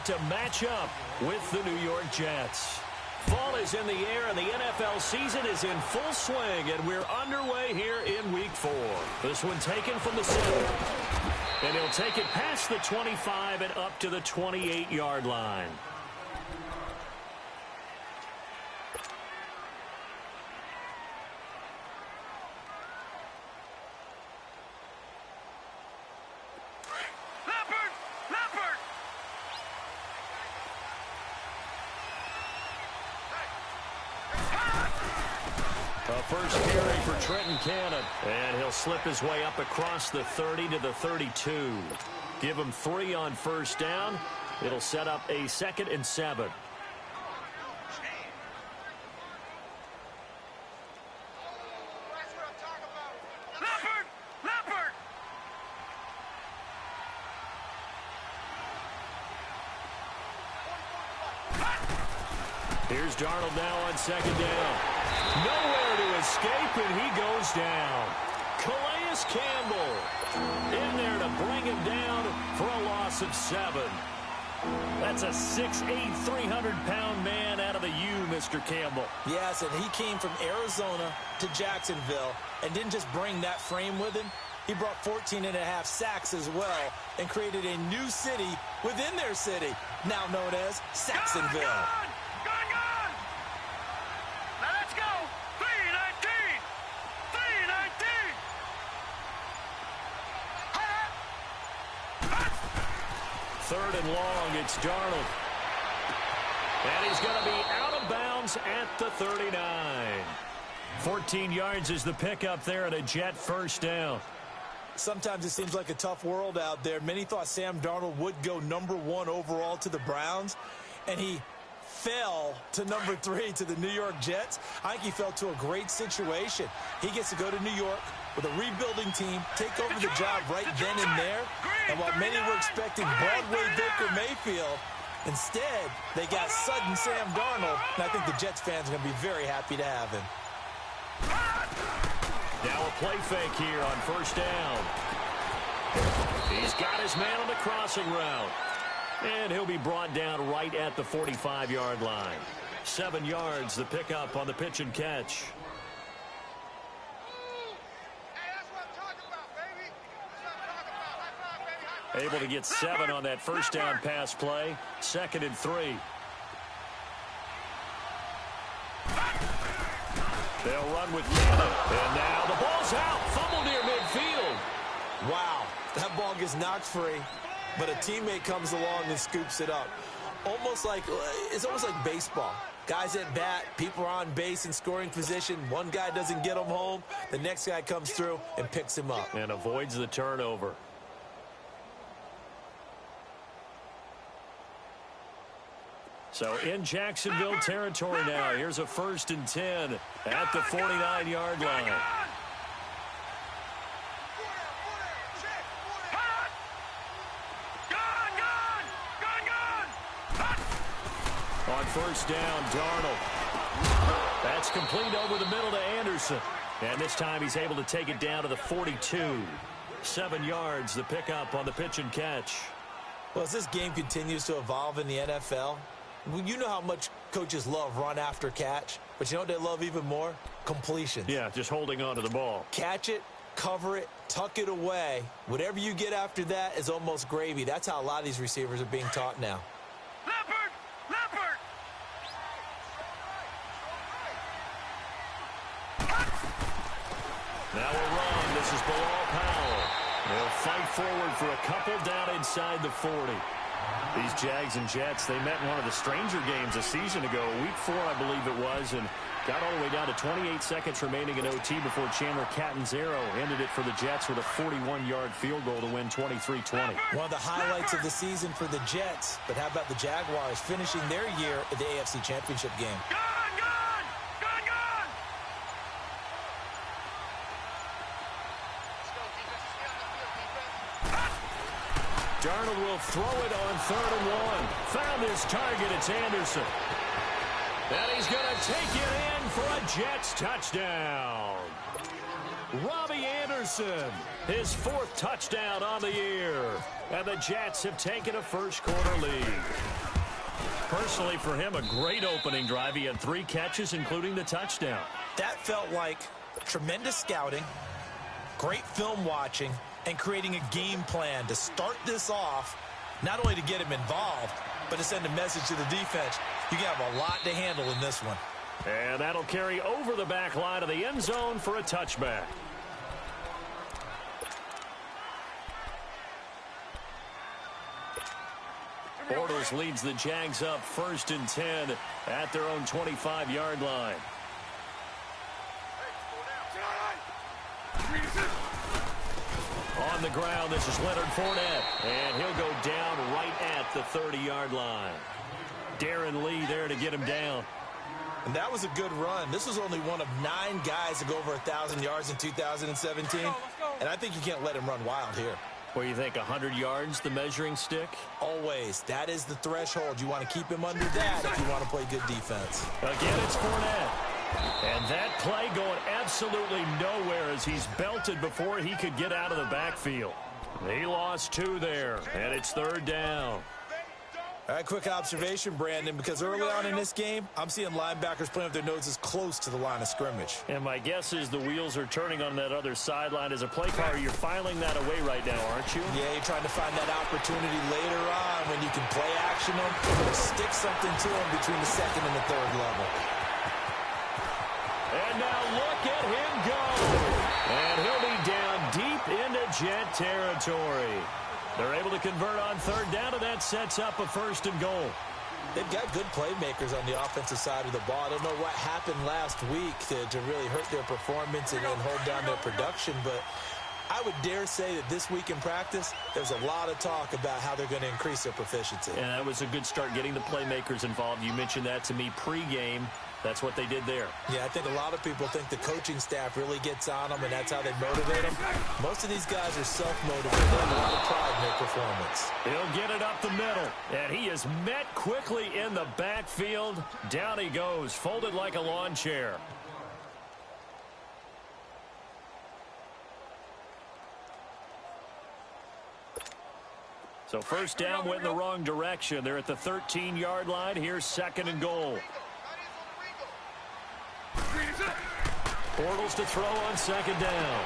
set to match up with the New York Jets. Fall is in the air, and the NFL season is in full swing, and we're underway here in Week 4. This one taken from the center. And he'll take it past the 25 and up to the 28-yard line. First carry for Trenton Cannon. And he'll slip his way up across the 30 to the 32. Give him 3 on first down. It'll set up a 2nd and 7. Here's Darnold now on 2nd down. Nowhere to escape, and he goes down. Calais Campbell in there to bring him down for a loss of 7. That's a 6'8", 300-pound man out of the U, Mr. Campbell. Yes, and he came from Arizona to Jacksonville and didn't just bring that frame with him. He brought 14.5 sacks as well and created a new city within their city, now known as Saxonville. Third and long, it's Darnold. And he's going to be out of bounds at the 39. 14 yards is the pickup there at a Jet first down. Sometimes it seems like a tough world out there. Many thought Sam Darnold would go #1 overall to the Browns, and he fell to #3 to the New York Jets. I think he fell to a great situation. He gets to go to New York with a rebuilding team, take over the job right then and there. And while many were expecting Broadway Baker Mayfield, instead, they got sudden Sam Darnold. And I think the Jets fans are going to be very happy to have him. Now a play fake here on first down. He's got his man on the crossing route. And he'll be brought down right at the 45-yard line. 7 yards, the pickup on the pitch and catch. Able to get 7 on that first down pass play. 2nd and 3. They'll run with Cannon. And now the ball's out. Fumble near midfield. Wow, that ball gets knocked free, but a teammate comes along and scoops it up. It's almost like baseball. Guys at bat, people are on base in scoring position. One guy doesn't get him home. The next guy comes through and picks him up. And avoids the turnover. So in Jacksonville territory now. Here's a 1st and 10 at the 49-yard line. On first down, Darnold. That's complete over the middle to Anderson. And this time he's able to take it down to the 42. 7 yards, the pickup on the pitch and catch. Well, as this game continues to evolve in the NFL, you know how much coaches love run after catch, but you know what they love even more? Completions. Yeah, just holding on to the ball. Catch it, cover it, tuck it away. Whatever you get after that is almost gravy. That's how a lot of these receivers are being taught now. Now a run. This is Bilal Powell. They'll fight forward for a couple down inside the 40. These Jags and Jets, they met in one of the stranger games a season ago, Week 4, I believe it was, and got all the way down to 28 seconds remaining in OT before Chandler Catanzaro ended it for the Jets with a 41-yard field goal to win 23-20. One of the highlights of the season for the Jets, but how about the Jaguars finishing their year at the AFC Championship game? Darnold will throw it on 3rd and 1. Found his target. It's Anderson. And he's going to take it in for a Jets touchdown. Robbie Anderson, his 4th touchdown on the year. And the Jets have taken a first quarter lead. Personally, for him, a great opening drive. He had 3 catches, including the touchdown. That felt like tremendous scouting, great film watching, and creating a game plan to start this off, not only to get him involved, but to send a message to the defense. You can have a lot to handle in this one. And that'll carry over the back line of the end zone for a touchback. Bortles leads the Jags up 1st and 10 at their own 25-yard line. On the ground, this is Leonard Fournette, and he'll go down right at the 30-yard line. Darren Lee there to get him down. And that was a good run. This was only one of 9 guys to go over 1,000 yards in 2017, and I think you can't let him run wild here. What do you think, 100 yards, the measuring stick? Always. That is the threshold. You want to keep him under that if you want to play good defense. Again, it's Fournette. And that play going absolutely nowhere as he's belted before he could get out of the backfield. He lost 2 there, and it's 3rd down. All right, quick observation, Brandon, because early on in this game, I'm seeing linebackers playing with their noses close to the line of scrimmage. And my guess is the wheels are turning on that other sideline. As a play caller, you're filing that away right now, aren't you? Yeah, you're trying to find that opportunity later on when you can play action them or stick something to them between the 2nd and the 3rd level. And now look at him go. And he'll be down deep into Jet territory. They're able to convert on 3rd down, and that sets up a 1st and goal. They've got good playmakers on the offensive side of the ball. I don't know what happened last week to really hurt their performance and hold down their production, but I would dare say that this week in practice, there's a lot of talk about how they're going to increase their proficiency. And that was a good start getting the playmakers involved. You mentioned that to me pregame. That's what they did there. Yeah, I think a lot of people think the coaching staff really gets on them, and that's how they motivate them. Most of these guys are self-motivated. They have a lot of pride in their performance. He'll get it up the middle, and he is met quickly in the backfield. Down he goes, folded like a lawn chair. So 1st down went in the wrong direction. They're at the 13-yard line. Here's 2nd and goal. Bortles to throw on 2nd down.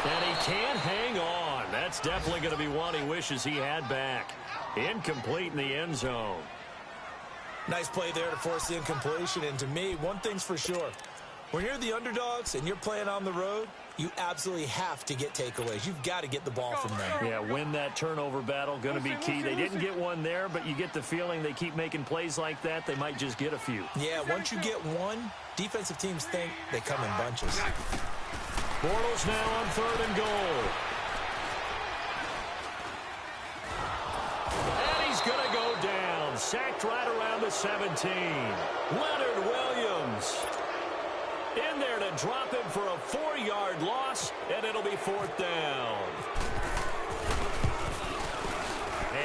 And he can't hang on. That's definitely going to be one he wishes he had back. Incomplete in the end zone. Nice play there to force the incompletion. And to me, one thing's for sure. When you're the underdogs and you're playing on the road, you absolutely have to get takeaways. You've got to get the ball from them. Yeah, win that turnover battle, going to be key. They didn't get one there, but you get the feeling they keep making plays like that, they might just get a few. Yeah, once you get one, defensive teams think they come in bunches. Bortles now on 3rd and goal. And he's going to go down. Sacked right around the 17. Leonard Williams in there to drop him for a 4-yard loss, and it'll be 4th down.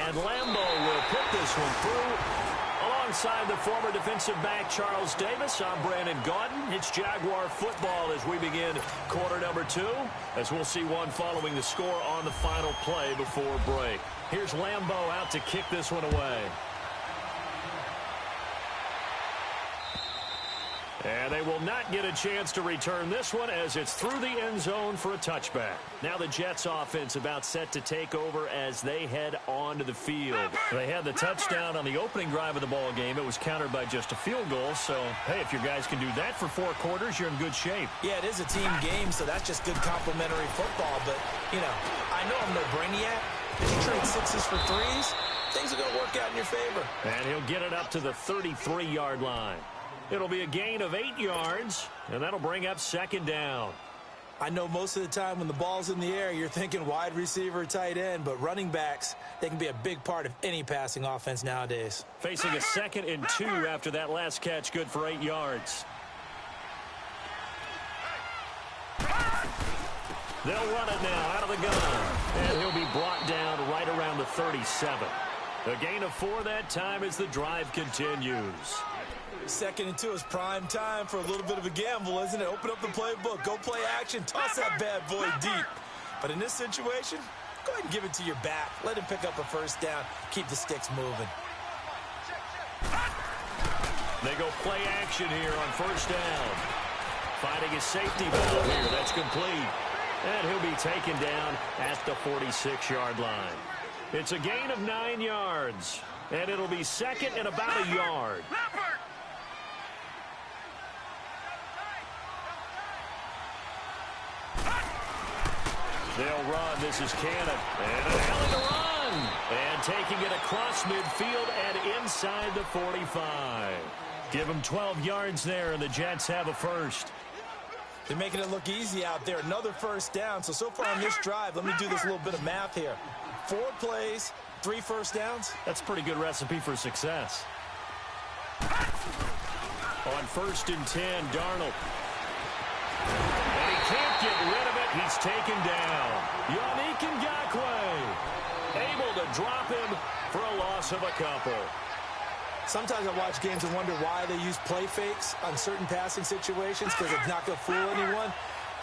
And Lambeau will put this one through. Alongside the former defensive back Charles Davis, I'm Brandon Gaudin. It's Jaguar football as we begin quarter number 2, as we'll see one following the score on the final play before break. Here's Lambeau out to kick this one away. And they will not get a chance to return this one as it's through the end zone for a touchback. Now the Jets offense about set to take over as they head onto the field. They had the touchdown on the opening drive of the ball game. It was countered by just a field goal. So, hey, if your guys can do that for 4 quarters, you're in good shape. Yeah, it is a team game, so that's just good complimentary football. But, you know, I know I'm no brainiac. If you trade 6s for 3s, things are going to work out in your favor. And he'll get it up to the 33-yard line. It'll be a gain of 8 yards, and that'll bring up 2nd down. I know most of the time when the ball's in the air, you're thinking wide receiver, tight end, but running backs, they can be a big part of any passing offense nowadays. Facing a 2nd and 2 after that last catch, good for 8 yards. They'll run it now out of the gun, and he'll be brought down right around the 37. A gain of 4 that time as the drive continues. 2nd and 2 is prime time for a little bit of a gamble, isn't it? Open up the playbook, go play action, toss that bad boy deep. But in this situation, go ahead and give it to your back. Let him pick up a 1st down, keep the sticks moving. They go play action here on first down. Finding his safety valve here. That's complete. And he'll be taken down at the 46-yard line. It's a gain of 9 yards. And it'll be second and about a yard. They'll run. This is Cannon. And an alley to run. And taking it across midfield and inside the 45. Give them 12 yards there, and the Jets have a first. They're making it look easy out there. Another first down. So far on this drive, let me do this little bit of math here. 4 plays, 3 first downs. That's a pretty good recipe for success. On first and 10, Darnold. And he can't get rid of it. He's taken down. Yannick Ngakoue able to drop him for a loss of a couple. Sometimes I watch games and wonder why they use play fakes on certain passing situations, because it's not going to fool anyone.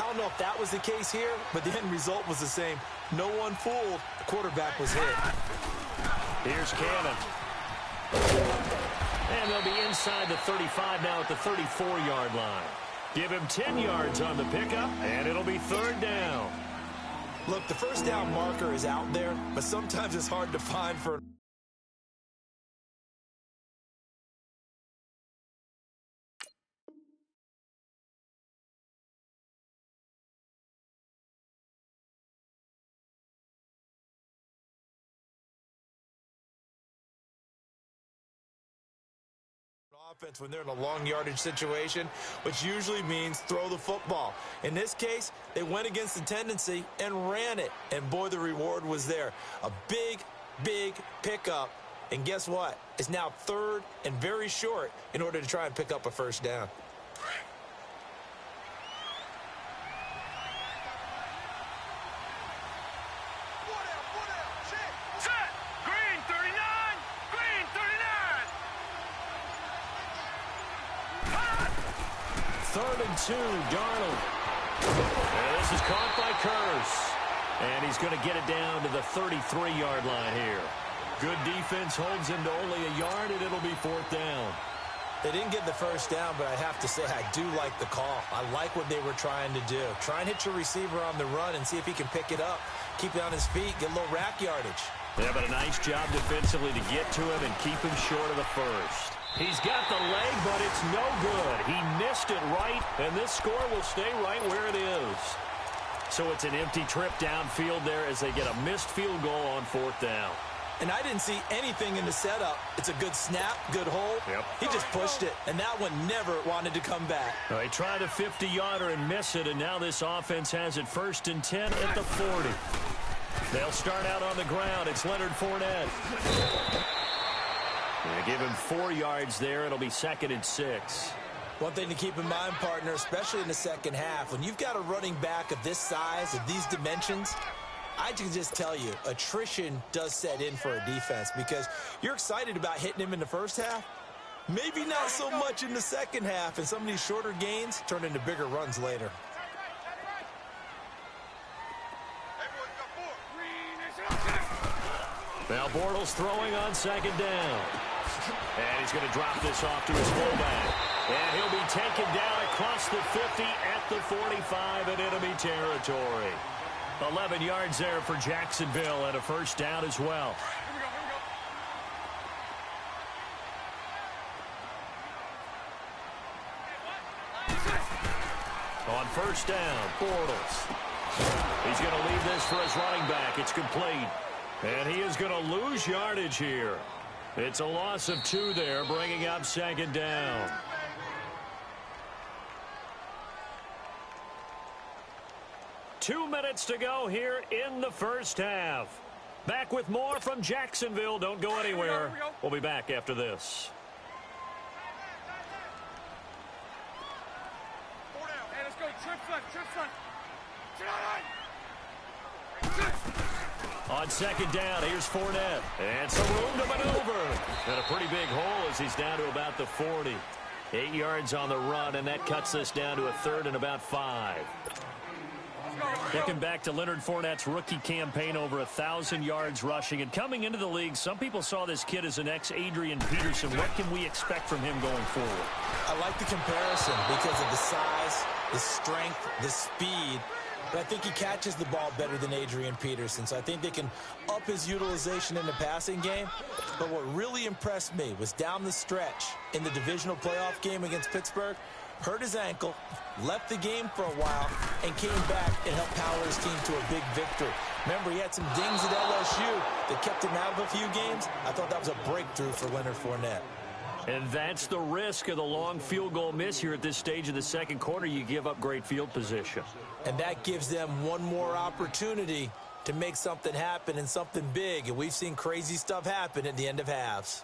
I don't know if that was the case here, but the end result was the same. No one fooled. The quarterback was hit. Here's Cannon. And they'll be inside the 35 now at the 34-yard line. Give him 10 yards on the pickup, and it'll be third down. Look, the first down marker is out there, but sometimes it's hard to find for... offense when they're in a long yardage situation, which usually means throw the football. In this case, they went against the tendency and ran it, and boy, the reward was there. A big pickup, and guess what? It's now third and very short in order to try and pick up a first down. Third and 2, Darnold. And this is caught by Curse. And he's going to get it down to the 33-yard line here. Good defense holds him to only a yard, and it'll be fourth down. They didn't get the first down, but I have to say I do like the call. I like what they were trying to do. Try and hit your receiver on the run and see if he can pick it up. Keep it on his feet, get a little rack yardage. Yeah, but a nice job defensively to get to him and keep him short of the first. He's got the leg, but it's no good. He missed it right, and this score will stay right where it is. So it's an empty trip downfield there as they get a missed field goal on fourth down. And I didn't see anything in the setup. It's a good snap, good hold. Yep. He just pushed it, and that one never wanted to come back. Well, he tried a 50-yarder and miss it, and now this offense has it first and 10 at the 40. They'll start out on the ground. It's Leonard Fournette. They give him 4 yards there. It'll be second and 6. One thing to keep in mind, partner, especially in the second half, when you've got a running back of this size, of these dimensions, I can just tell you, attrition does set in for a defense because you're excited about hitting him in the first half. Maybe not so much in the second half, and some of these shorter gains turn into bigger runs later. Now Bortles throwing on second down. And he's going to drop this off to his fullback. And he'll be taken down across the 50 at the 45 in enemy territory. 11 yards there for Jacksonville and a first down as well. On first down, Bortles. He's going to leave this for his running back. It's complete. And he is going to lose yardage here. It's a loss of 2 there, bringing up second down. Two minutes to go here in the first half. Back with more from Jacksonville. Don't go anywhere. We'll be back after this. Hey, let's go. Trip front. On second down, here's Fournette. And some room to maneuver. And a pretty big hole as he's down to about the 40. 8 yards on the run, and that cuts this down to a third and about 5. Looking back to Leonard Fournette's rookie campaign, over 1,000 yards rushing. And coming into the league, some people saw this kid as an ex-Adrian Peterson. What can we expect from him going forward? I like the comparison because of the size, the strength, the speed. But I think he catches the ball better than Adrian Peterson. So I think they can up his utilization in the passing game. But what really impressed me was down the stretch in the divisional playoff game against Pittsburgh, hurt his ankle, left the game for a while, and came back and helped power his team to a big victory. Remember, he had some dings at LSU that kept him out of a few games. I thought that was a breakthrough for Leonard Fournette. And that's the risk of the long field goal miss here at this stage of the second quarter. You give up great field position. And that gives them one more opportunity to make something happen and something big. And we've seen crazy stuff happen at the end of halves.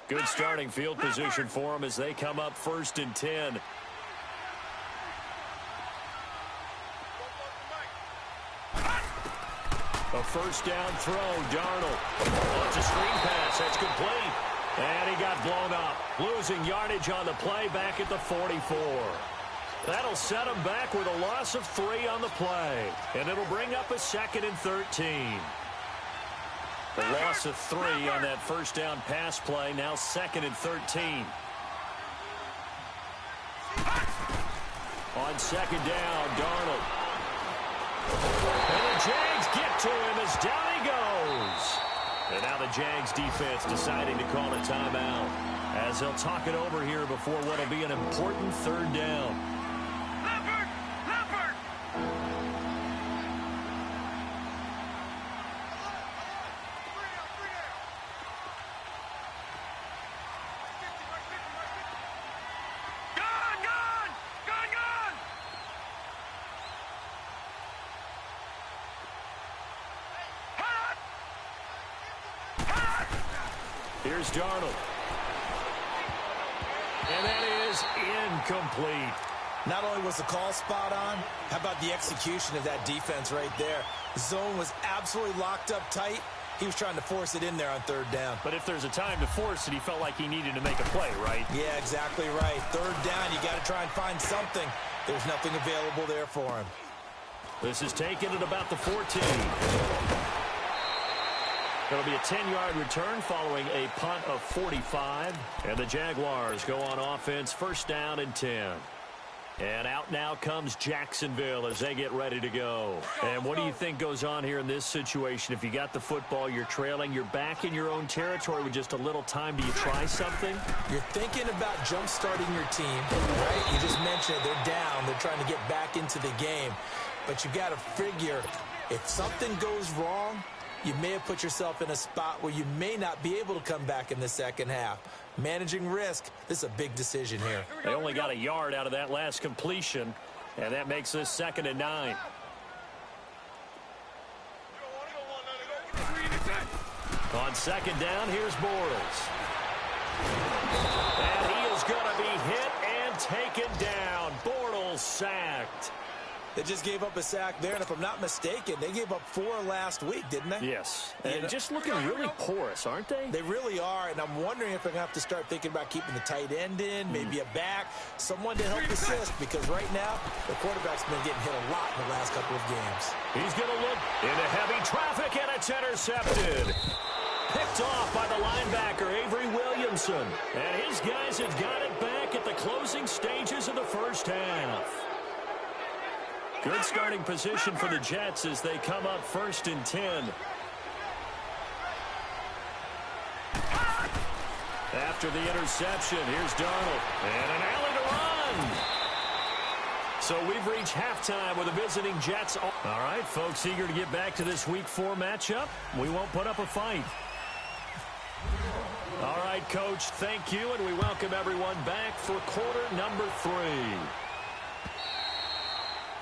Good starting field position for them as they come up 1st and 10. A first down throw, Darnold. Oh, it's a screen pass. That's complete. And he got blown up. Losing yardage on the play back at the 44. That'll set him back with a loss of 3 on the play. And it'll bring up a 2nd and 13. The loss of 3 on that first down pass play. Now 2nd and 13. On 2nd down, Darnold. And the Jags get to him as down he goes. And now the Jags defense deciding to call a timeout as they'll talk it over here before what will be an important 3rd down. Here's Darnold. And that is incomplete. Not only was the call spot on, how about the execution of that defense right there? The zone was absolutely locked up tight. He was trying to force it in there on 3rd down. But if there's a time to force it, he felt like he needed to make a play, right? Yeah, exactly right. 3rd down, you got to try and find something. There's nothing available there for him. This is taken at about the 14. It'll be a 10-yard return following a punt of 45. And the Jaguars go on offense, 1st down and 10. And out now comes Jacksonville as they get ready to go. And what do you think goes on here in this situation? If you got the football, you're trailing, you're back in your own territory with just a little time. Do you try something? You're thinking about jump-starting your team, right? You just mentioned it. They're down. They're trying to get back into the game. But you got to figure if something goes wrong, you may have put yourself in a spot where you may not be able to come back in the second half. Managing risk, this is a big decision here. They only got a yard out of that last completion, and that makes this 2nd and 9. On 2nd down, here's Bortles. And he is going to be hit and taken down. Bortles sacked. They just gave up a sack there, and if I'm not mistaken, they gave up 4 last week, didn't they? Yes. And just looking really porous, aren't they? They really are, and I'm wondering if they're going to have to start thinking about keeping the tight end in, maybe a back, someone to help assist, because right now, the quarterback's been getting hit a lot in the last couple of games. He's going to look into heavy traffic, and it's intercepted. Picked off by the linebacker, Avery Williamson. And his guys have got it back at the closing stages of the first half. Good starting position for the Jets as they come up 1st and 10. After the interception, here's Darnold. And an alley to run. So we've reached halftime with the visiting Jets. All right, folks, eager to get back to this Week 4 matchup. We won't put up a fight. All right, Coach, thank you, and we welcome everyone back for quarter number 3.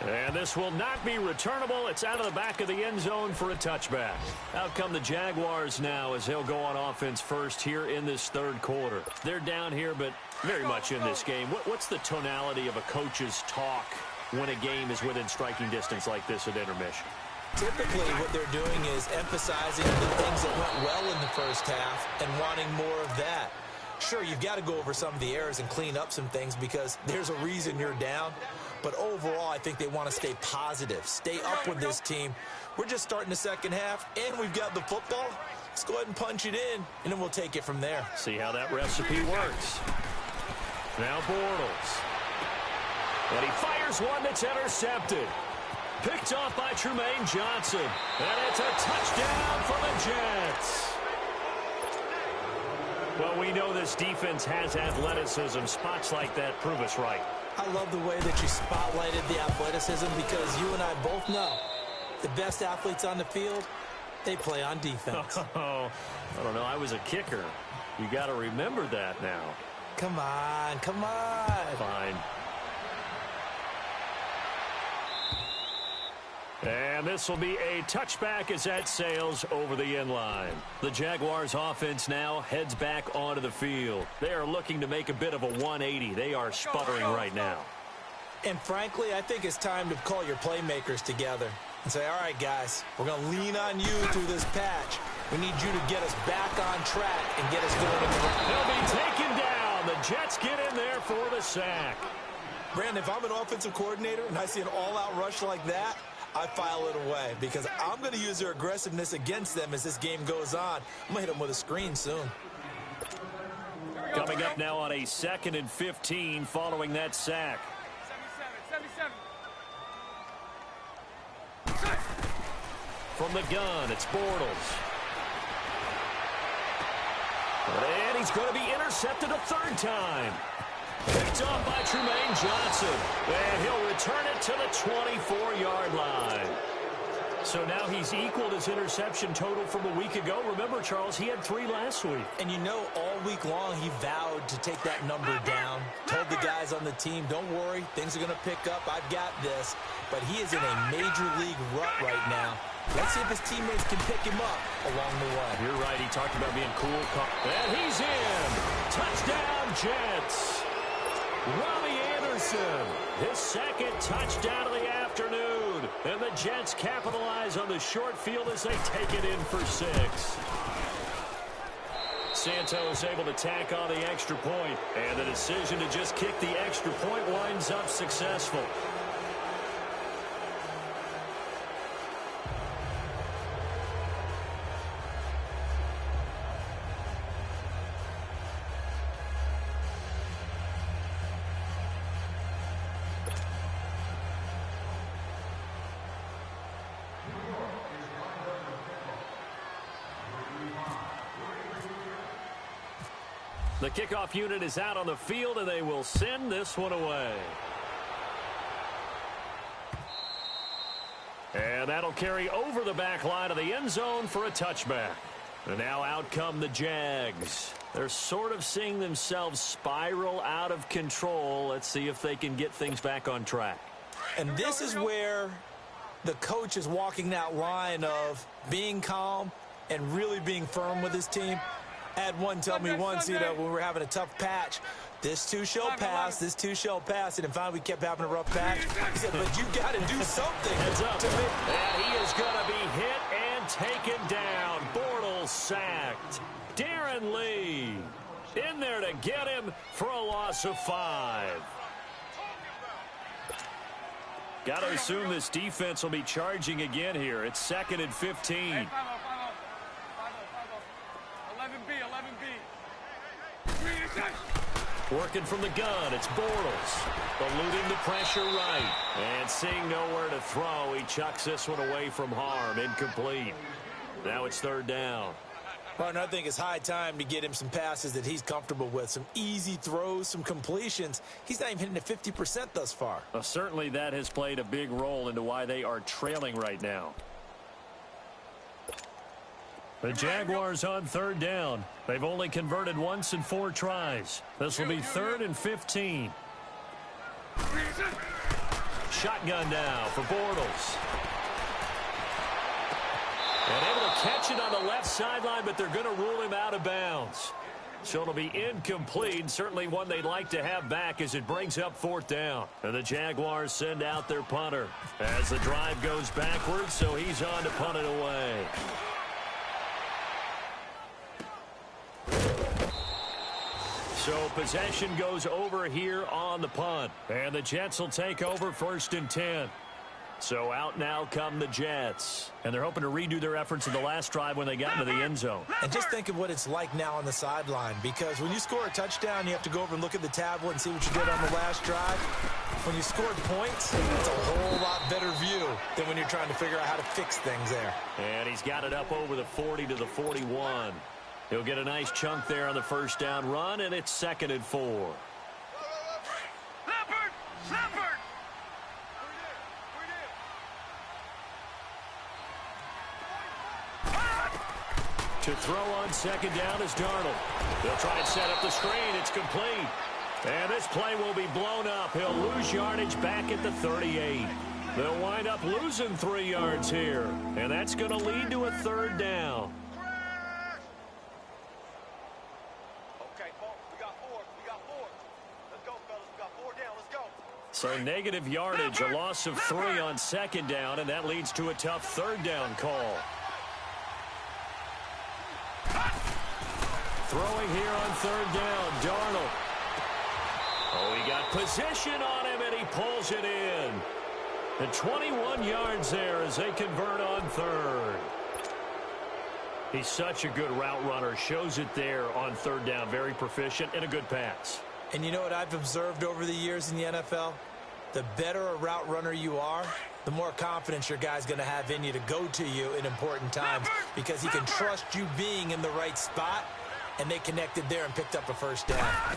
And this will not be returnable. It's out of the back of the end zone for a touchback. Out come the Jaguars now as they'll go on offense first here in this 3rd quarter. They're down here, but very much in this game. What's the tonality of a coach's talk when a game is within striking distance like this at intermission? Typically, what they're doing is emphasizing the things that went well in the first half and wanting more of that. Sure, you've got to go over some of the errors and clean up some things because there's a reason you're down. But overall, I think they want to stay positive, stay up with this team. We're just starting the second half, and we've got the football. Let's go ahead and punch it in, and then we'll take it from there. See how that recipe works. Now Bortles. And he fires one that's intercepted. Picked off by Trumaine Johnson. And it's a touchdown for the Jets. Well, we know this defense has athleticism. Spots like that prove us right. I love the way that you spotlighted the athleticism because you and I both know the best athletes on the field, they play on defense. Oh, I don't know. I was a kicker. You got to remember that now. Come on, come on. Fine. And this will be a touchback as that sails over the end line. The Jaguars offense now heads back onto the field. They are looking to make a bit of a 180. They are sputtering right now. And frankly, I think it's time to call your playmakers together and say, all right, guys, we're going to lean on you through this patch. We need you to get us back on track and get us going in the right. They'll be taken down. The Jets get in there for the sack. Brandon, if I'm an offensive coordinator and I see an all-out rush like that, I file it away because I'm going to use their aggressiveness against them as this game goes on. I'm going to hit them with a screen soon. Coming up now on a 2nd and 15 following that sack. 77. From the gun, it's Bortles. And he's going to be intercepted a third time. Picked off by Trumaine Johnson. And he'll return it to the 24-yard line. So now he's equaled his interception total from a week ago. Remember, Charles, he had 3 last week. And you know, all week long, he vowed to take that number down. Told the guys on the team, don't worry, things are going to pick up. I've got this. But he is in a major league rut right now. Let's see if his teammates can pick him up along the way. You're right. He talked about being cool. And he's in. Touchdown, Jets. Robbie Anderson, his 2nd touchdown of the afternoon. And the Jets capitalize on the short field as they take it in for 6. Santos able to tack on the extra point. And the decision to just kick the extra point winds up successful. The kickoff unit is out on the field, and they will send this one away. And that'll carry over the back line of the end zone for a touchback. And now out come the Jags. They're sort of seeing themselves spiral out of control. Let's see if they can get things back on track. And this is where the coach is walking that line of being calm and really being firm with his team. I had one tell me once, you know, when we were having a tough patch, this too shall pass, this too shall pass. And finally we kept having a rough patch. He said, but you got to do something. Heads up. To me. And he is going to be hit and taken down. Bortles sacked. Darren Lee in there to get him for a loss of 5. Got to assume this defense will be charging again here. It's 2nd and 15. 11B. Working from the gun, it's Bortles. Eluding the pressure right. And seeing nowhere to throw, he chucks this one away from harm. Incomplete. Now it's 3rd down. Well, and I think it's high time to get him some passes that he's comfortable with. Some easy throws, some completions. He's not even hitting at 50% thus far. Well, certainly that has played a big role into why they are trailing right now. The Jaguars on 3rd down. They've only converted once in 4 tries. This will be 3rd and 15. Shotgun now for Bortles. And able to catch it on the left sideline, but they're going to rule him out of bounds. So it'll be incomplete. Certainly one they'd like to have back as it brings up 4th down. And the Jaguars send out their punter as the drive goes backwards, so he's on to punt it away. So possession goes over here on the punt. And the Jets will take over 1st and 10. So out now come the Jets. And they're hoping to redo their efforts in the last drive when they got into the end zone. And just think of what it's like now on the sideline, because when you score a touchdown, you have to go over and look at the tablet and see what you did on the last drive. When you scored points, it's a whole lot better view than when you're trying to figure out how to fix things there. And he's got it up over the 40 to the 41. He'll get a nice chunk there on the first down run, and it's 2nd and 4. To throw on 2nd down is Darnold. They'll try and set up the screen. It's complete. And this play will be blown up. He'll lose yardage back at the 38. They'll wind up losing 3 yards here. And that's going to lead to a 3rd down. Okay, folks, we got 4. We got 4. Let's go, fellas. We got 4 down. Let's go. So negative yardage, a loss of 3 on 2nd down, and that leads to a tough 3rd down call. Throwing here on 3rd down, Darnold. Oh, he got position on him, and he pulls it in. The 21 yards there as they convert on 3rd. He's such a good route runner. Shows it there on 3rd down. Very proficient and a good pass. And you know what I've observed over the years in the NFL? The better a route runner you are, the more confidence your guy's going to have in you to go to you in important times, because he can trust you being in the right spot. And they connected there and picked up a 1st down.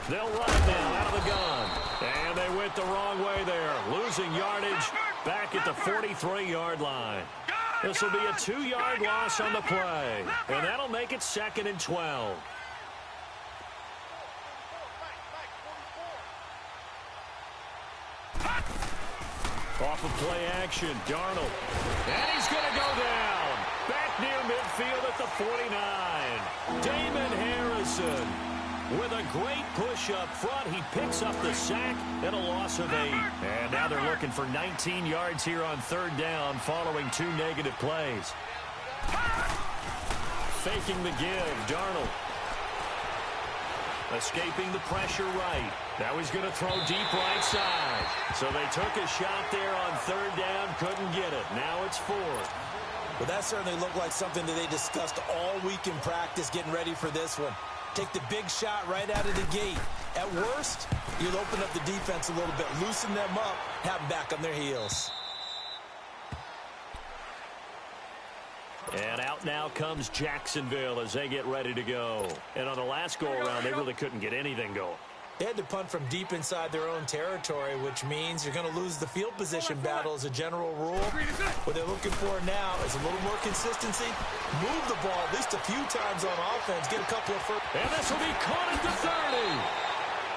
They'll run it now out of the gun. And they went the wrong way there. Losing yardage back at the 43-yard line. This will be a 2-yard loss on the play. And that'll make it 2nd and 12. Off of play action, Darnold. And he's going to go down. Back near midfield at the 49. Damon Harrison with a great push up front. He picks up the sack and a loss of 8. And now they're looking for 19 yards here on 3rd down following 2 negative plays. Faking the give, Darnold. Escaping the pressure right. Now he's going to throw deep right side. So they took a shot there on 3rd down, couldn't get it. Now it's 4th. Well, that certainly looked like something that they discussed all week in practice, getting ready for this one. Take the big shot right out of the gate. At worst, you'll open up the defense a little bit, loosen them up, have them back on their heels. And out now comes Jacksonville as they get ready to go. And on the last go-around, they really couldn't get anything going. They had to punt from deep inside their own territory, which means you're going to lose the field position battle as a general rule. What they're looking for now is a little more consistency. Move the ball at least a few times on offense. Get a couple of first. And this will be caught at the 30.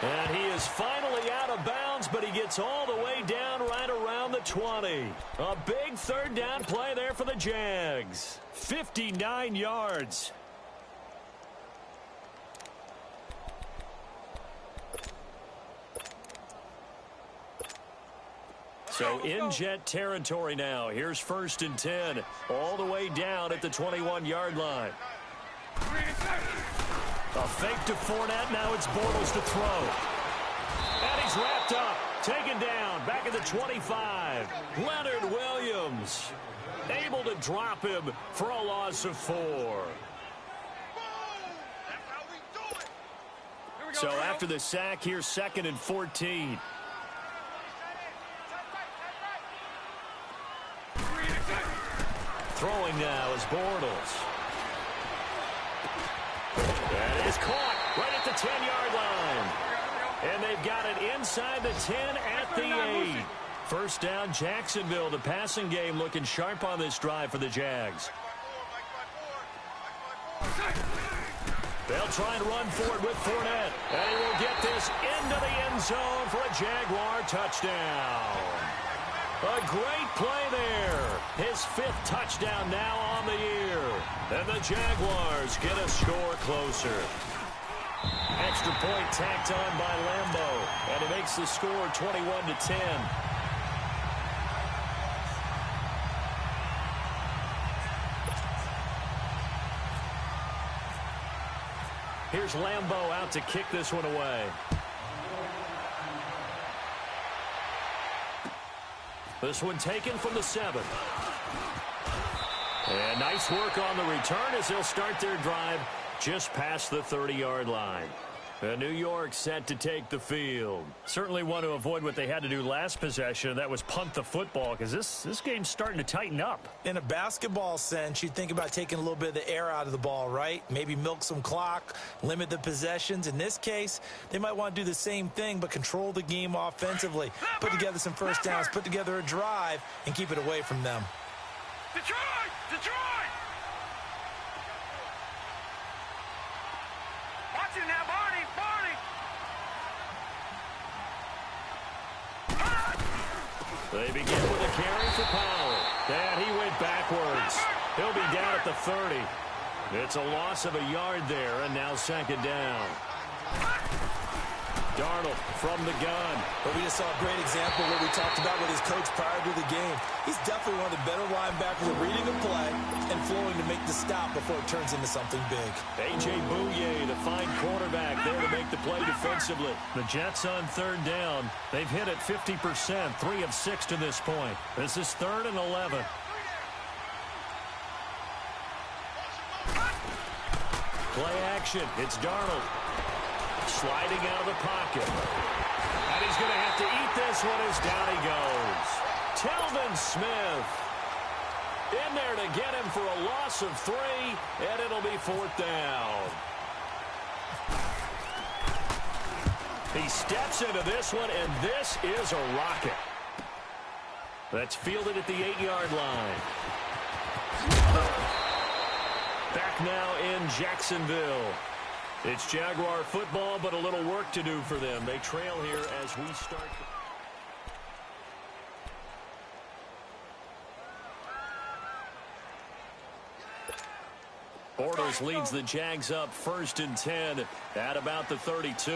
And he is finally out of bounds, but he gets all the way down right around the 20. A big 3rd down play there for the Jags. 59 yards. So in Jet territory now. Here's 1st and 10. All the way down at the 21-yard line. A fake to Fournette. Now it's Bortles to throw. And he's wrapped up. Taken down. Back at the 25. Leonard Williams. Able to drop him for a loss of 4. So after the sack, here's 2nd and 14. Throwing now is Bortles. That is caught right at the 10-yard line. And they've got it inside the 10 at the 8. First down, Jacksonville. The passing game looking sharp on this drive for the Jags. They'll try and run for it with Fournette. And he will get this into the end zone for a Jaguar touchdown. A great play there. His 5th touchdown now on the year. And the Jaguars get a score closer. Extra point tacked on by Lambeau. And it makes the score 21-10. Here's Lambeau out to kick this one away. This one taken from the 7. And nice work on the return as they'll start their drive just past the 30-yard line. New York set to take the field. Certainly want to avoid what they had to do last possession. That was punt the football, because this game's starting to tighten up. In a basketball sense, you think about taking a little bit of the air out of the ball, right? Maybe milk some clock, limit the possessions. In this case, they might want to do the same thing, but control the game offensively. Put together some first downs, put together a drive, and keep it away from them. Detroit! Detroit! Watch it now, Barney! Barney! They begin with a carry for Powell. And he went backwards. He'll be down at the 30. It's a loss of a yard there, and now second down. Darnold from the gun. But we just saw a great example of what we talked about with his coach prior to the game. He's definitely one of the better linebackers at reading a play and flowing to make the stop before it turns into something big. A.J. Bouye, the fine quarterback, there to make the play defensively. The Jets on third down. They've hit it 50%, 3 of 6 to this point. This is 3rd and 11. Play action. It's Darnold. Sliding out of the pocket. And he's going to have to eat this one as down he goes. Telvin Smith in there to get him for a loss of 3, and it'll be 4th down. He steps into this one, and this is a rocket. That's fielded at the 8-yard line. Back now in Jacksonville. It's Jaguar football, but a little work to do for them. They trail here as we start. Bortles leads the Jags up 1st and 10 at about the 32.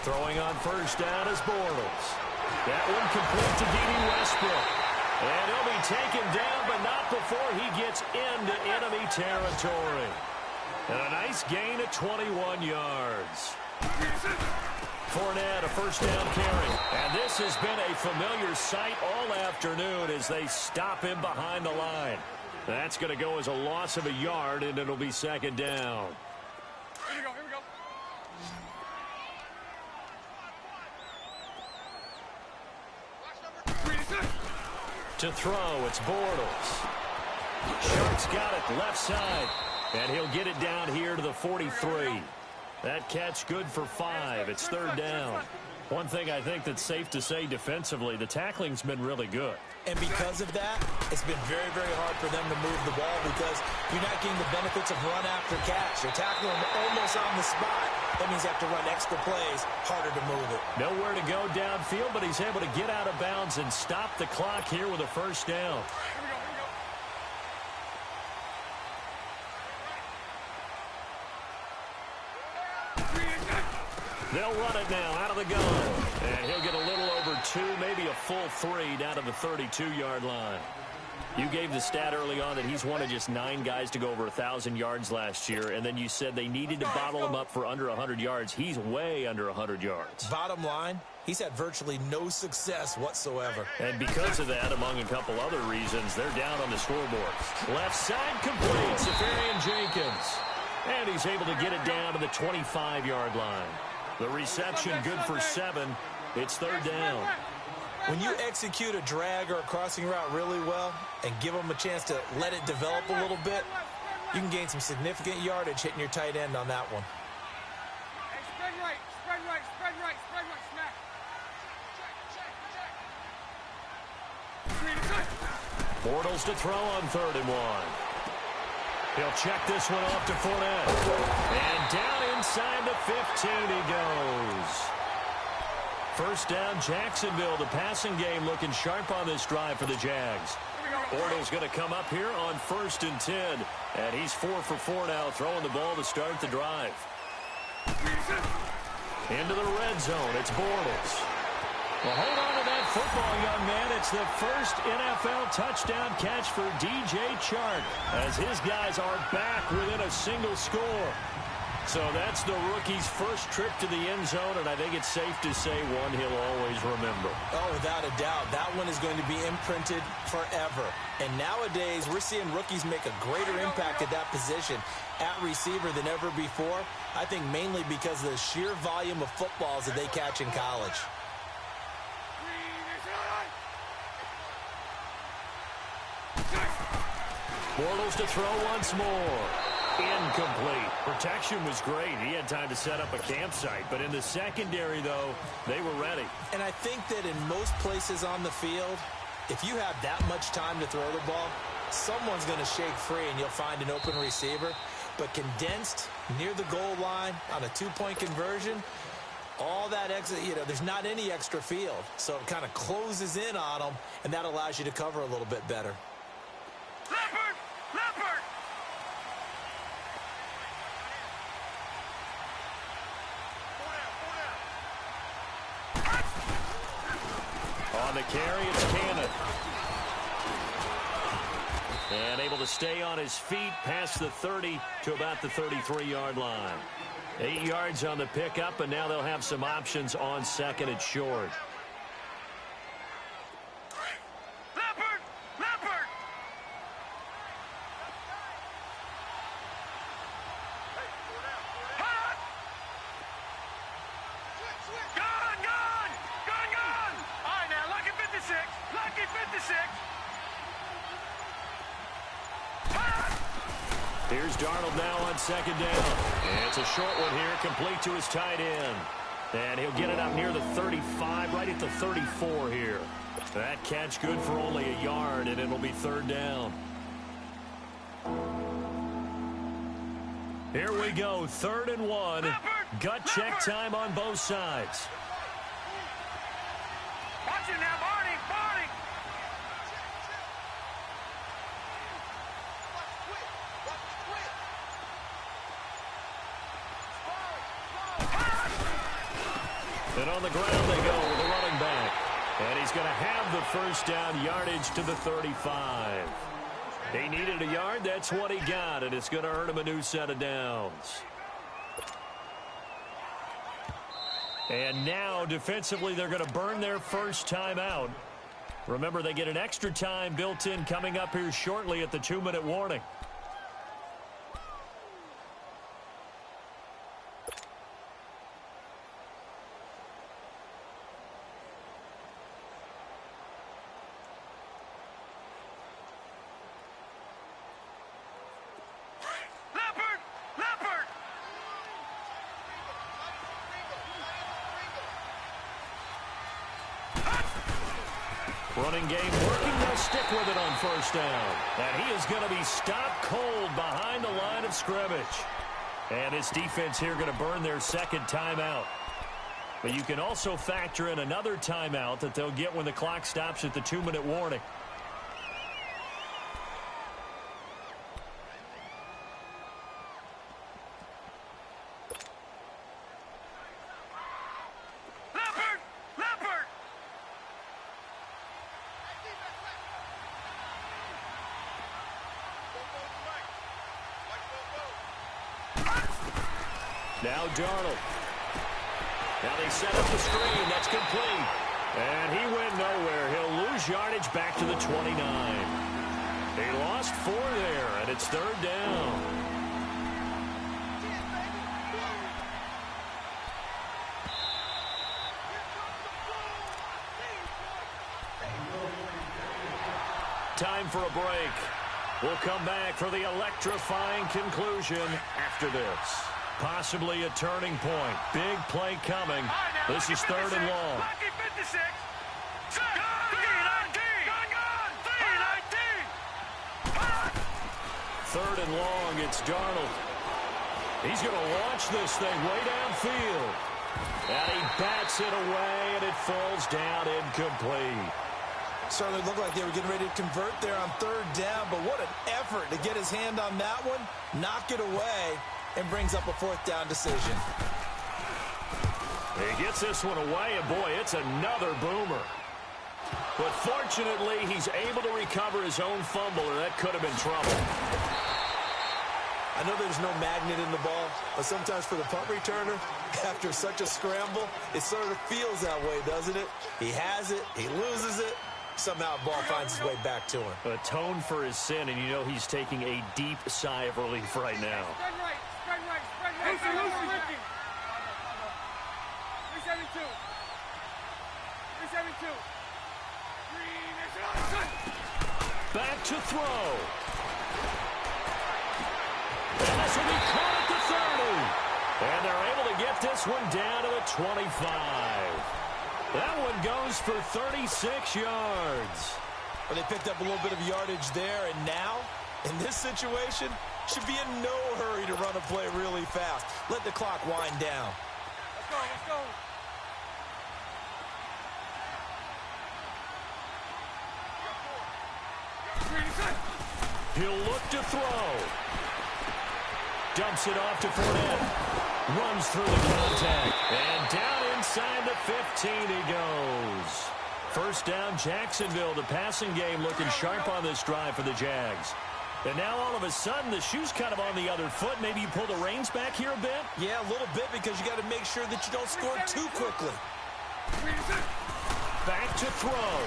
Throwing on first down is Bortles. That one complete to Dede Westbrook. And he'll be taken down, but not before he gets into enemy territory. And a nice gain of 21 yards. Fournette, a first down carry. And this has been a familiar sight all afternoon as they stop him behind the line. That's going to go as a loss of a yard, and it'll be second down. Here we go, here we go. To throw, it's Bortles. Sharks got it left side, and he'll get it down here to the 43. That catch good for 5. It's 3rd down. One thing I think that's safe to say defensively, the tackling's been really good. And because of that, it's been very, very hard for them to move the ball because you're not getting the benefits of run after catch. You're tackling them almost on the spot. That means you have to run extra plays, harder to move it. Nowhere to go downfield, but he's able to get out of bounds and stop the clock here with a first down. They'll run it now out of the gun. And he'll get a little over 2, maybe a full 3 down to the 32-yard line. You gave the stat early on that he's one of just 9 guys to go over 1,000 yards last year, and then you said they needed to bottle him up for under 100 yards. He's way under 100 yards. Bottom line, he's had virtually no success whatsoever. And because of that, among a couple other reasons, they're down on the scoreboard. Left side complete, Safarian Jenkins. And he's able to get it down to the 25-yard line. The reception good for 7. It's 3rd down. When you execute a drag or a crossing route really well and give them a chance to let it develop a little bit, you can gain some significant yardage hitting your tight end on that one. Hey, spread right, spread right, spread right, spread right, smack. Bortles to throw on 3rd and 1. He'll check this one off to Fournette. And down inside the 15 he goes. First down, Jacksonville. The passing game looking sharp on this drive for the Jags. Bortles going to come up here on 1st and 10. And he's 4 for 4 now, throwing the ball to start the drive. Into the red zone. It's Bortles. Well, hold on to that football, young man. It's the first NFL touchdown catch for DJ Chark as his guys are back within a single score. So that's the rookie's first trip to the end zone, and I think it's safe to say one he'll always remember. Oh, without a doubt. That one is going to be imprinted forever. And nowadays, we're seeing rookies make a greater impact at that position at receiver than ever before. I think mainly because of the sheer volume of footballs that they catch in college. Bortles to throw once more. Incomplete. Protection was great. He had time to set up a campsite. But in the secondary, though, they were ready. And I think that in most places on the field, if you have that much time to throw the ball, someone's going to shake free and you'll find an open receiver. But condensed near the goal line on a two-point conversion, all that extra, there's not any extra field. So it kind of closes in on them, and that allows you to cover a little bit better. Leopard! Leopard! On the carry, it's Cannon. And able to stay on his feet past the 30 to about the 33-yard line. 8 yards on the pickup, and now they'll have some options on second and short. Leopard! Leopard! Hot! Gone! Gone! Gone! Gone! All right, now, lucky 56. Lucky 56. Here's Darnold now on second down. And it's a short one here, complete to his tight end. And he'll get it up near the 35, right at the 34 here. That catch good for only a yard, and it'll be third down. Here we go, 3rd and 1. Gut check time on both sides. Watch it now, Barney! Barney! And on the ground they go with the running back. And he's going to have the first down, yardage to the 35. He needed a yard. That's what he got, and it's going to earn him a new set of downs. And now, defensively, they're going to burn their first time out. Remember, they get an extra time built in coming up here shortly at the 2-minute warning. Leopard! Leopard! Running game working. They'll stick with it on first down. And he is going to be stopped cold behind the line of scrimmage. And his defense here going to burn their second timeout. But you can also factor in another timeout that they'll get when the clock stops at the 2-minute warning. Leopard! Leopard! Now Darnold. Now they set up the screen. That's complete. And he went nowhere. He'll lose yardage back to the 29. He lost 4 there, and it's third down. Time for a break. We'll come back for the electrifying conclusion after this. Possibly a turning point. Big play coming. This is 3rd and long. Lucky 56. Gone! 319! 3rd and long. It's Darnold. He's going to launch this thing way downfield. And he bats it away, and it falls down incomplete. Certainly looked like they were getting ready to convert there on 3rd down, but what an effort to get his hand on that one, knock it away, and brings up a 4th down decision. He gets this one away, and boy, it's another boomer. But fortunately, he's able to recover his own fumble, or that could have been trouble. I know there's no magnet in the ball, but sometimes for the punt returner, after such a scramble, it sort of feels that way, doesn't it? He has it, he loses it, somehow the ball finds its way back to him. Atone for his sin, and you know he's taking a deep sigh of relief right now. Spread right, spread right, spread right. Lucy. 372. 372. Back to throw. And this will be caught at the 30. And they're able to get this one down to the 25. That one goes for 36 yards. But they picked up a little bit of yardage there, and now, in this situation, should be in no hurry to run a play really fast. Let the clock wind down. Let's go, let's go. He'll look to throw. Dumps it off to Fournette. Runs through the contact. And down inside the 15 he goes. First down, Jacksonville. The passing game looking sharp on this drive for the Jags. And now all of a sudden, the shoe's kind of on the other foot. Maybe you pull the reins back here a bit? Yeah, a little bit, because you got to make sure that you don't score too quickly. Back to throw.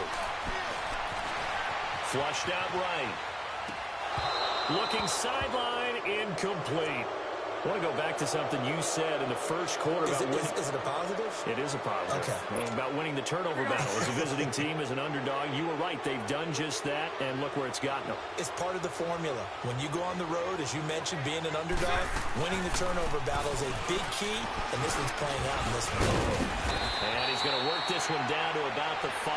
Flushed out right. Looking sideline, incomplete. I want to go back to something you said in the first quarter. Is about it a positive? It is a positive. Okay. About winning the turnover battle. As a visiting team, as an underdog, you were right. They've done just that, and look where it's gotten them. It's part of the formula. When you go on the road, as you mentioned, being an underdog, winning the turnover battle is a big key, and this one's playing out in this one. And he's going to work this one down to about the 5.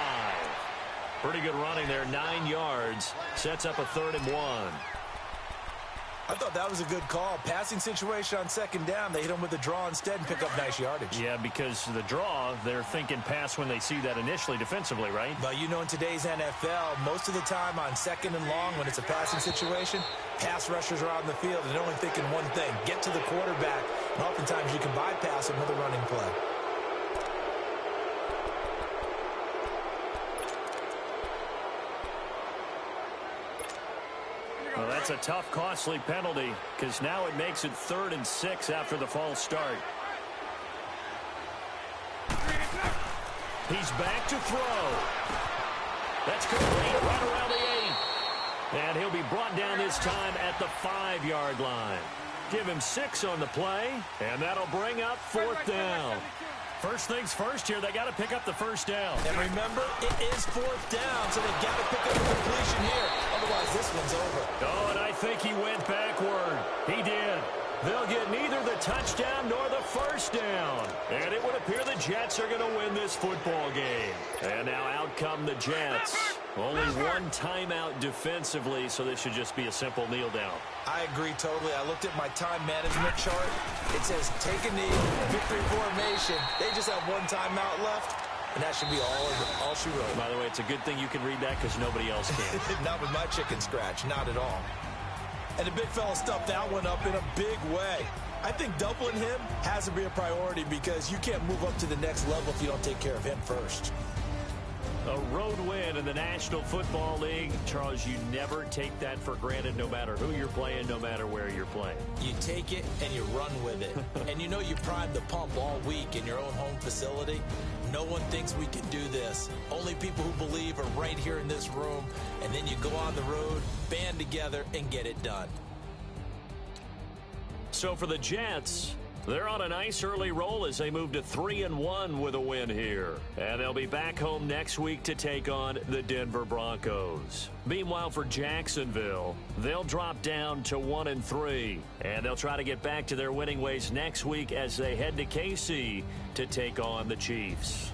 Pretty good running there, 9 yards. Sets up a 3rd and 1. I thought that was a good call. Passing situation on second down. They hit him with a draw instead and pick up nice yardage. Yeah, because the draw, they're thinking pass when they see that initially defensively, right? But you know, in today's NFL, most of the time on second and long, when it's a passing situation, pass rushers are out in the field and they're only thinking one thing: get to the quarterback. And oftentimes you can bypass him with a running play. Well, that's a tough, costly penalty, because now it makes it 3rd and 6 after the false start. He's back to throw. That's complete right around the 8. And he'll be brought down this time at the 5-yard line. Give him 6 on the play, and that'll bring up 4th down. First things first here, they got to pick up the first down. And remember, it is 4th down, so they got to pick up the completion here. Otherwise, this one's over. Oh, and I think he went backward. He did. They'll get neither the touchdown nor the first down. And it would appear the Jets are going to win this football game. And now out come the Jets. Only one timeout defensively, so this should just be a simple kneel down. I agree totally. I looked at my time management chart. It says take a knee, victory formation. They just have one timeout left, and that should be all she wrote. By the way, it's a good thing you can read that because nobody else can. Not with my chicken scratch, not at all. And the big fella stuffed that one up in a big way. I think doubling him has to be a priority because you can't move up to the next level if you don't take care of him first. A road win in the National Football League. Charles, you never take that for granted no matter who you're playing, no matter where you're playing. You take it and you run with it. And you know you primed the pump all week in your own home facility. No one thinks we can do this. Only people who believe are right here in this room. And then you go on the road, band together, and get it done. So for the Jets, they're on a nice early roll as they move to 3-1 with a win here. And they'll be back home next week to take on the Denver Broncos. Meanwhile, for Jacksonville, they'll drop down to 1-3. And they'll try to get back to their winning ways next week as they head to KC to take on the Chiefs.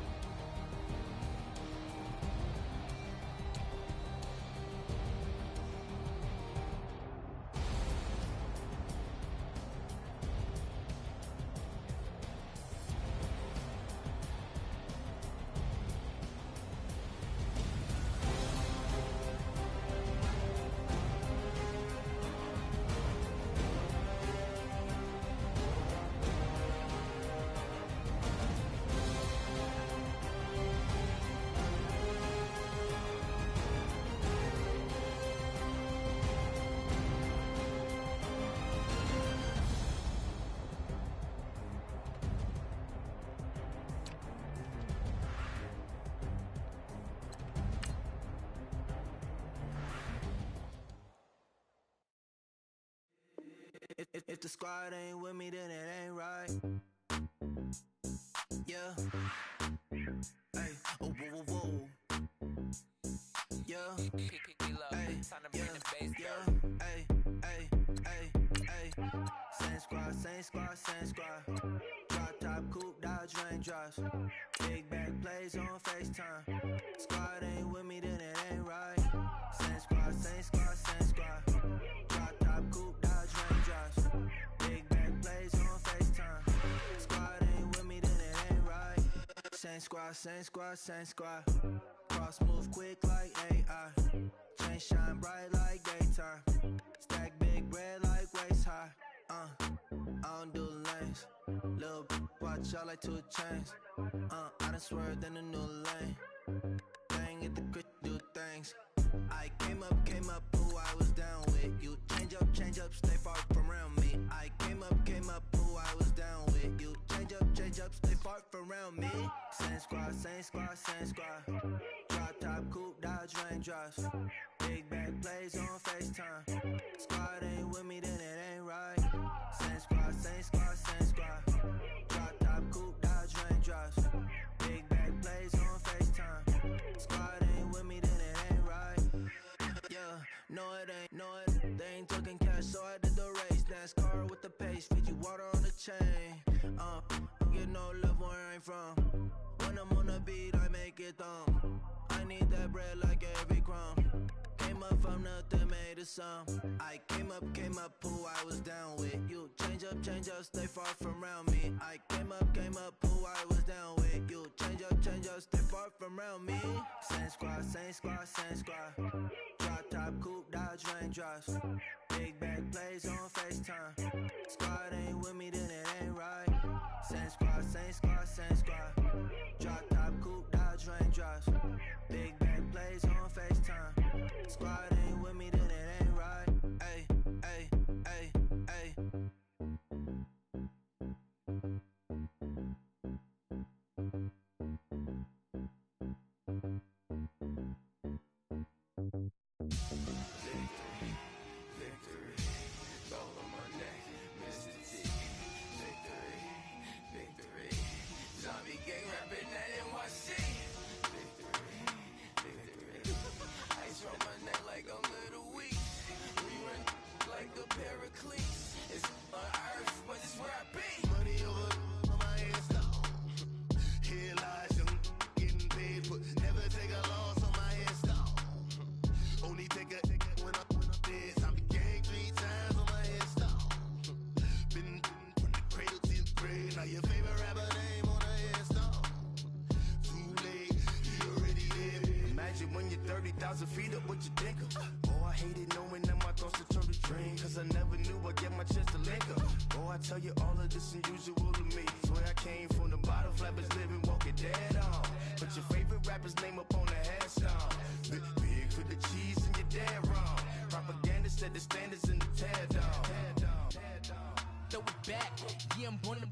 If the squad ain't with me, then it ain't right. Yeah. Hey, oh, whoa, whoa, whoa. Yeah. Hey, yeah. Hey, hey, hey, hey. Same squad, same squad, same squad. Drop top, coupe, Dodge raindrops. Big back plays on FaceTime. Squad ain't with me, then it ain't right. Same squad, same squad, same squad. Drop top, coupe, Dodge raindrops. Big back plays on FaceTime. Squad ain't with me, then it ain't right. Same squad, same squad, same squad. Cross move quick like AI. Chain shine bright like daytime. Stack big bread like waist high. I don't do lanes. Little watch out like 2 chains. I done swerved in a new lane. Bang at the crit, do things. I came up, who I was down with. You change up, stay far from around me. I came up, who I was down with. You change up, stay far from around me. Same squad, same squad, same squad. Drop top, coupe, Dodge raindrops. Big back plays on FaceTime. Squad ain't with me, then it ain't right. Same squad, same squad, same squad. Drop top, coupe, Dodge raindrops. Big back plays on FaceTime. Squad ain't with me, then it ain't right. Yeah, no it ain't, they ain't talking cash, so I did the race. NASCAR with the pace, feed you water on the chain. Get no love where I ain't from. When I'm on the beat, I make it thumb. I need that bread like every crumb. Came up from nothing, made a sum. I came up, who I was down with. You change up, stay far from around me. I came up, who I was down with. You change up, stay far from around me. Same squad, same squad, same squad. Drop top, coupe, Dodge raindrops. Big back plays on FaceTime. Squad ain't with me, then it ain't right. Same squad, same squad, same squad. Drop top, coupe, Dodge raindrops. Big back plays on FaceTime. Squad ain't with me, then it ain't right. Ay, ay, ay, ay. Victory, gold on my neck, Mr. T. Victory, zombie gang rapping that NYC. Victory, ice on my neck like I'm Little Weak. We run like the Paracletes. It's on earth, but it's where I be. Money over on my hands down. Here lies young, getting paid, but never take a loss on my hands down. Only take a when I'm dead. I be gang 3 times on my hands down. Been from the cradle to the grave. Now your favorite rapper name on the hands down. Too late, you already there. Imagine when you're 30,000 feet up, what you think of? Oh, I hated knowing that my thoughts would turn to dream. Cause I never knew I'd get my chance to link up. Oh, I tell you all of this unusual to me. Swear I came from the bottom, flappers living, walking dead on. Put your favorite rapper's name up on the headstone. Big for the cheese and you're dead wrong. Propaganda set the standards in the tear down. Throw it back, yeah, I'm born to.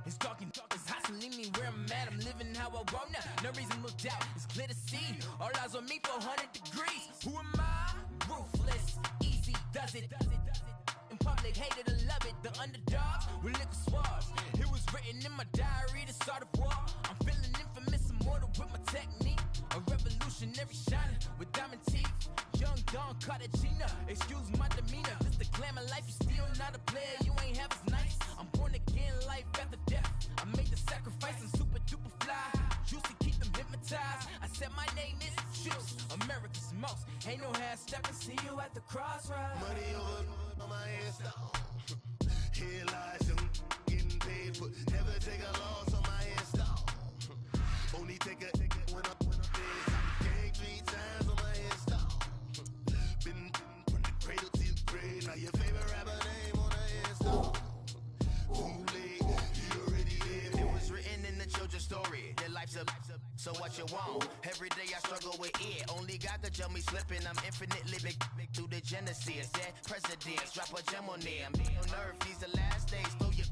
It's talking, it's hustling me where I'm at. I'm living how I want now. No reasonable doubt, it's clear to see. All eyes on me, 400 degrees. Who am I? Ruthless, easy, does it. In public, hate it or love it. The underdogs with liquor swabs. It was written in my diary to start a war. I'm feeling infamous, immortal with my technique. A revolutionary shining with diamond teeth. Young Don Cartagena, excuse my demeanor. Just the glamour life, you still not a player. You ain't half as nice. I'm born again, life after death. I made the sacrifice and super duper fly. Juicy, keep them hypnotized. I said my name is Juice, America's most. Ain't no half stepping. See you at the crossroads. Money over on my hands down. Here lies young, getting paid, but never take a loss on my hands down. Only take a when I'm dead. Gang 3 times on my hands down. Been from the cradle to the grave. Now your favorite rapper name on the hands down. Too late, you already there. It was written in the children's story. Their life's up, so what you want? Every day I struggle with it. Only God could tell me slipping. I'm infinitely big through the genesis. Dead presidents, drop a gem on there. I'm on earth, these the last days. Throw your